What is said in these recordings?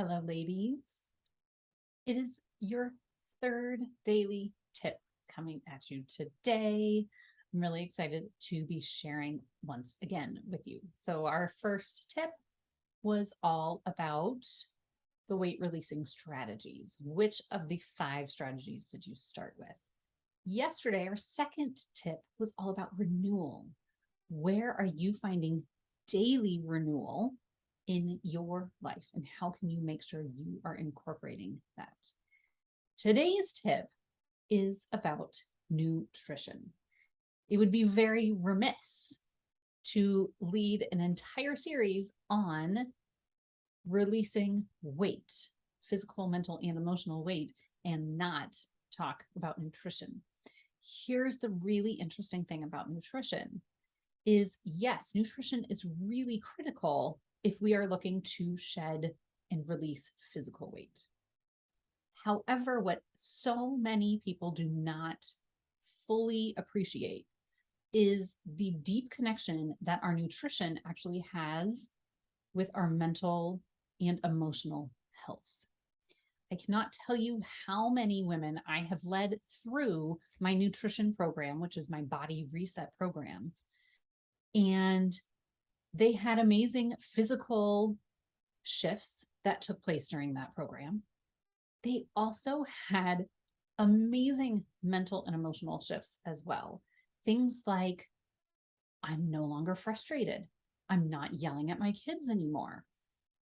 Hello, ladies. It is your third daily tip coming at you today. I'm really excited to be sharing once again with you. So, our first tip was all about the weight releasing strategies. Which of the 5 strategies did you start with? Yesterday, our second tip was all about renewal. Where are you finding daily renewal in your life, and how can you make sure you are incorporating that? Today's tip is about nutrition. It would be very remiss to lead an entire series on releasing weight, physical, mental, and emotional weight, and not talk about nutrition. Here's the really interesting thing about nutrition is yes, nutrition is really critical if we are looking to shed and release physical weight. However, what so many people do not fully appreciate is the deep connection that our nutrition actually has with our mental and emotional health. I cannot tell you how many women I have led through my nutrition program, which is my body reset program. And they had amazing physical shifts that took place during that program. They also had amazing mental and emotional shifts as well. Things like, I'm no longer frustrated. I'm not yelling at my kids anymore.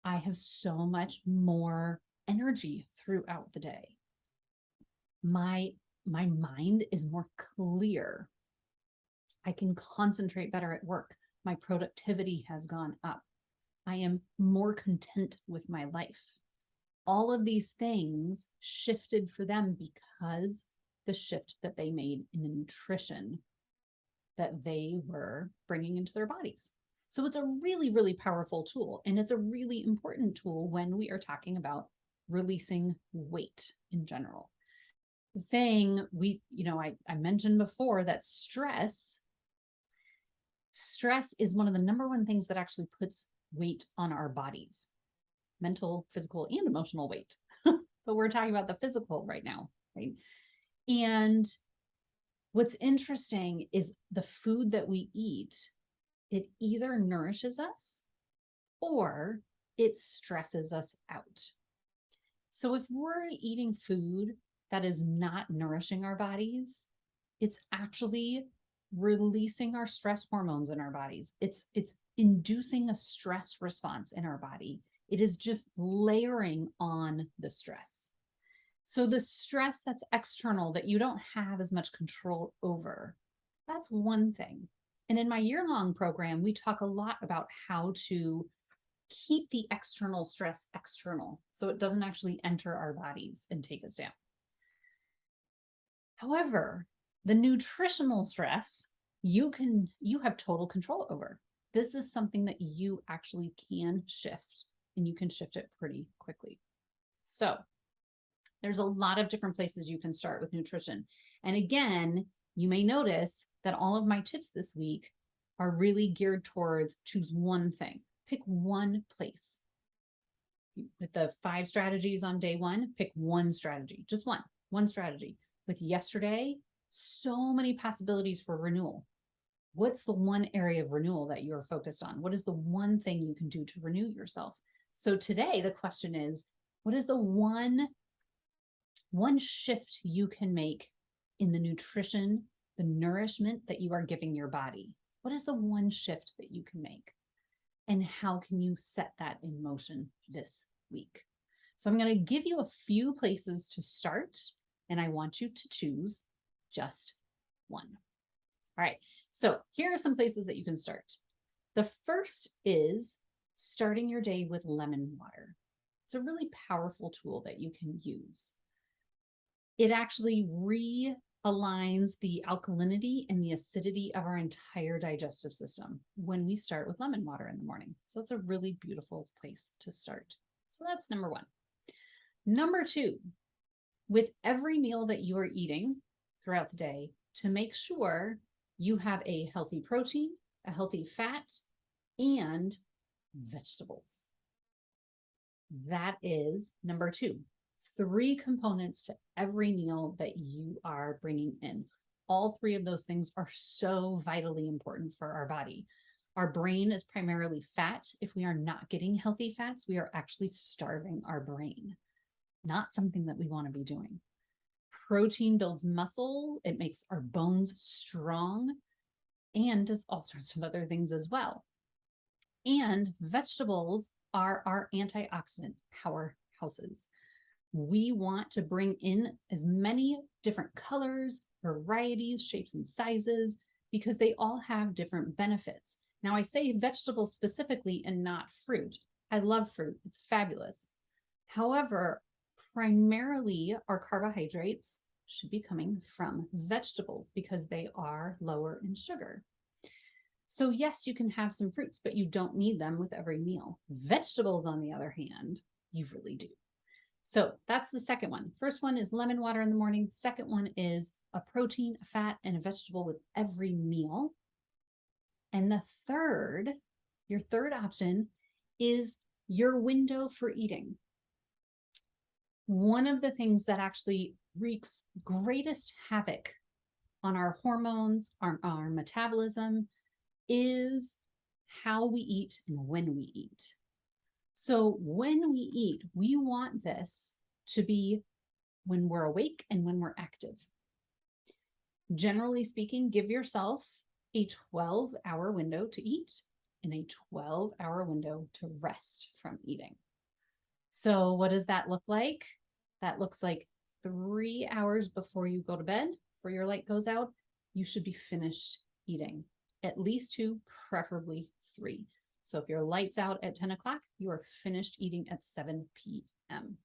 I have so much more energy throughout the day. My mind is more clear. I can concentrate better at work. My productivity has gone up. I am more content with my life. All of these things shifted for them because the shift that they made in the nutrition that they were bringing into their bodies. So it's a really, really powerful tool. And it's a really important tool when we are talking about releasing weight in general. The thing I mentioned before that stress is one of the number one things that actually puts weight on our bodies, mental, physical, and emotional weight. But we're talking about the physical right now, right? And what's interesting is the food that we eat, it either nourishes us or it stresses us out. So if we're eating food that is not nourishing our bodies, it's actually releasing our stress hormones in our bodies. It's inducing a stress response in our body. It is just layering on the stress. So the stress that's external that you don't have as much control over, that's one thing. And in my year-long program, we talk a lot about how to keep the external stress external so it doesn't actually enter our bodies and take us down. However, the nutritional stress you have total control over. This is something that you actually can shift, and you can shift it pretty quickly. So there's a lot of different places you can start with nutrition. And again, you may notice that all of my tips this week are really geared towards choose one thing. Pick one place. With the 5 strategies on day 1, pick one strategy, just one strategy. With yesterday, so many possibilities for renewal. What's the one area of renewal that you're focused on? What is the one thing you can do to renew yourself? So today, the question is, what is the one shift you can make in the nutrition, the nourishment that you are giving your body? What is the one shift that you can make? And how can you set that in motion this week? So I'm going to give you a few places to start, and I want you to choose just one. All right, so here are some places that you can start. The first is starting your day with lemon water. It's a really powerful tool that you can use. It actually realigns the alkalinity and the acidity of our entire digestive system when we start with lemon water in the morning. So it's a really beautiful place to start. So that's number 1. Number 2, with every meal that you are eating throughout the day, to make sure you have a healthy protein, a healthy fat, and vegetables. That is number 2. 3 components to every meal that you are bringing in. All 3 of those things are so vitally important for our body. Our brain is primarily fat. If we are not getting healthy fats, we are actually starving our brain. Not something that we want to be doing. Protein builds muscle. It makes our bones strong and does all sorts of other things as well. And vegetables are our antioxidant powerhouses. We want to bring in as many different colors, varieties, shapes, and sizes because they all have different benefits. Now, I say vegetables specifically and not fruit. I love fruit, it's fabulous. However, primarily our carbohydrates should be coming from vegetables because they are lower in sugar. So yes, you can have some fruits, but you don't need them with every meal. Vegetables, on the other hand, you really do. So that's the second one. First one is lemon water in the morning. Second one is a protein, a fat, and a vegetable with every meal. And the third, your third option is your window for eating. One of the things that actually wreaks greatest havoc on our hormones, our metabolism, is how we eat and when we eat. So when we eat, we want this to be when we're awake and when we're active. Generally speaking, give yourself a 12-hour window to eat and a 12-hour window to rest from eating. So what does that look like? That looks like 3 hours before you go to bed, before your light goes out, you should be finished eating. At least 2, preferably 3. So if your light's out at 10 o'clock, you are finished eating at 7 p.m.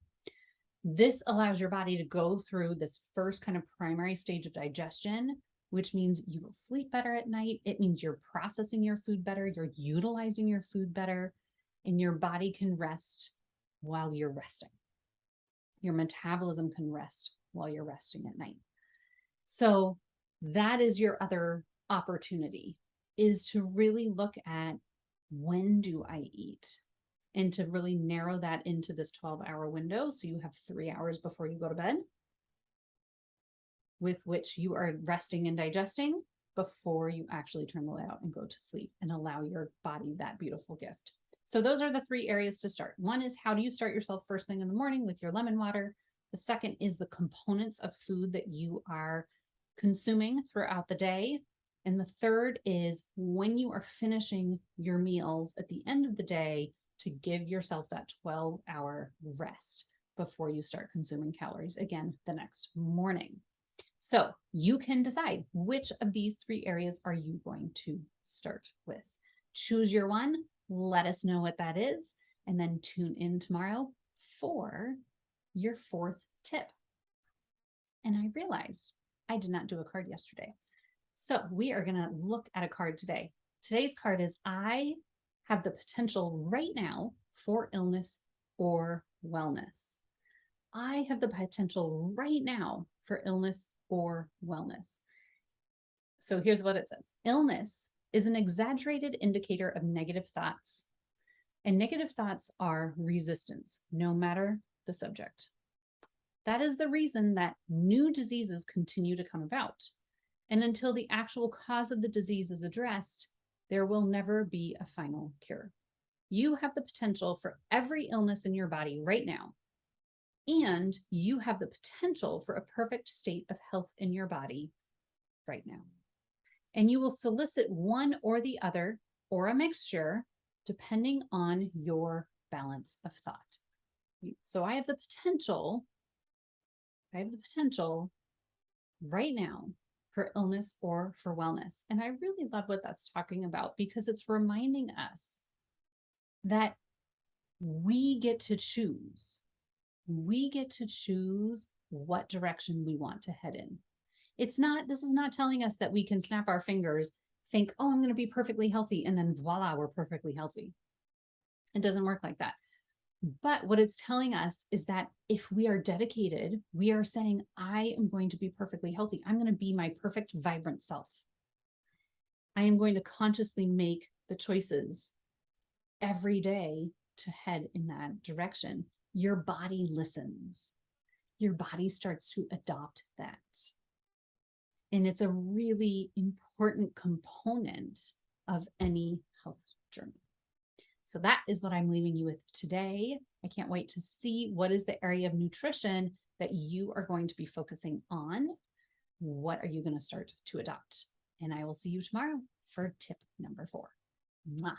This allows your body to go through this first kind of primary stage of digestion, which means you will sleep better at night. It means you're processing your food better, you're utilizing your food better, and your body can rest while you're resting. Your metabolism can rest while you're resting at night. So that is your other opportunity, is to really look at, when do I eat? And to really narrow that into this 12-hour window. So you have 3 hours before you go to bed with which you are resting and digesting before you actually turn the light out and go to sleep and allow your body that beautiful gift. So those are the 3 areas to start. One is, how do you start yourself first thing in the morning with your lemon water? The second is the components of food that you are consuming throughout the day. And the third is, when you are finishing your meals at the end of the day, to give yourself that 12-hour rest before you start consuming calories again the next morning. So you can decide, which of these 3 areas are you going to start with. Choose your one, let us know what that is, and then tune in tomorrow for your 4th tip. And I realized I did not do a card yesterday. So we are going to look at a card today. Today's card is, I have the potential right now for illness or wellness. I have the potential right now for illness or wellness. So here's what it says. Illness is an exaggerated indicator of negative thoughts. And negative thoughts are resistance, no matter the subject. That is the reason that new diseases continue to come about. And until the actual cause of the disease is addressed, there will never be a final cure. You have the potential for every illness in your body right now. And you have the potential for a perfect state of health in your body right now. And you will solicit one or the other, or a mixture, depending on your balance of thought. So I have the potential right now for illness or for wellness. And I really love what that's talking about, because it's reminding us that we get to choose. We get to choose what direction we want to head in. This is not telling us that we can snap our fingers, think, oh, I'm going to be perfectly healthy, and then voila, we're perfectly healthy. It doesn't work like that. But what it's telling us is that if we are dedicated, we are saying, I am going to be perfectly healthy. I'm going to be my perfect, vibrant self. I am going to consciously make the choices every day to head in that direction, your body listens. Your body starts to adopt that. And it's a really important component of any health journey. So that is what I'm leaving you with today. I can't wait to see what is the area of nutrition that you are going to be focusing on. What are you going to start to adopt? And I will see you tomorrow for tip number 4. Mwah.